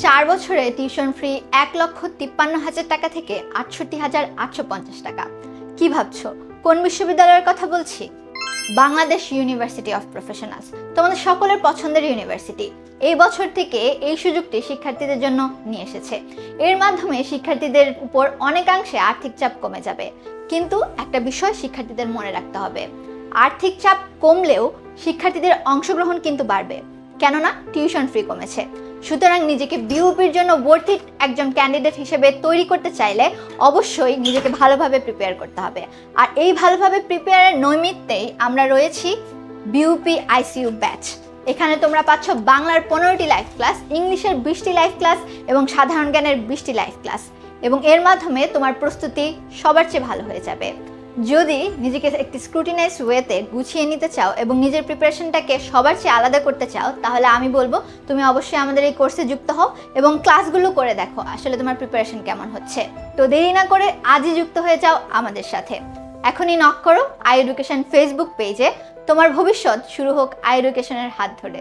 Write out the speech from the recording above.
4 বছরে tuition free 1,53,000 টাকা থেকে 68,850 টাকা। কি ভাবছো কোন বিশ্ববিদ্যালয়ের কথা বলছি? বাংলাদেশ ইউনিভার্সিটি অফ প্রফেশনালস, তোমাদের সকলের পছন্দের ইউনিভার্সিটি। এই বছর থেকে এই সুযোগটি শিক্ষার্থীদের জন্য নিয়ে এসেছে। এর মাধ্যমে শিক্ষার্থীদের উপর অনেকাংশে আর্থিক চাপ কমে যাবে। কিন্তু একটা বিষয় শিক্ষার্থীদের মনে রাখতে হবে, আর্থিক চাপ কমলেও শিক্ষার্থীদের অংশগ্রহণ কিন্তু বাড়বে, কেননা টিউশন ফি কমেছে। সুতরাং নিজেকে বিউপির জন্য ওয়ার্থ একজন ক্যান্ডিডেট হিসেবে তৈরি করতে চাইলে অবশ্যই নিজেকে ভালোভাবে প্রিপেয়ার করতে হবে। আর এই ভালোভাবে প্রিপেয়ারের নৈমিত্তেই আমরা রয়েছি বিউপি আইসিইউ ব্যাচ। এখানে তোমরা পাচ্ছ বাংলার 15টি লাইভ ক্লাস, ইংলিশের 20টি লাইভ ক্লাস এবং সাধারণ জ্ঞানের 20টি লাইভ ক্লাস, এবং এর মাধ্যমে তোমার প্রস্তুতি সবার চেয়ে ভালো হয়ে যাবে। যদি নিজেকে একটি স্ক্রুটিনাইজড ওয়েতে গুছিয়ে নিতে চাও এবং নিজের প্রিপারেশনটাকে সবার চেয়ে আলাদা করতে চাও, তাহলে আমি বলবো তুমি অবশ্যই আমাদের এই কোর্সে যুক্ত হও এবং ক্লাসগুলো করে দেখো আসলে তোমার প্রিপারেশন কেমন হচ্ছে। তো দেরি না করে আজই যুক্ত হয়ে যাও আমাদের সাথে। এখনই নক করো আই এডুকেশন ফেসবুক পেজে। তোমার ভবিষ্যৎ শুরু হোক আই এডুকেশনের হাত ধরে।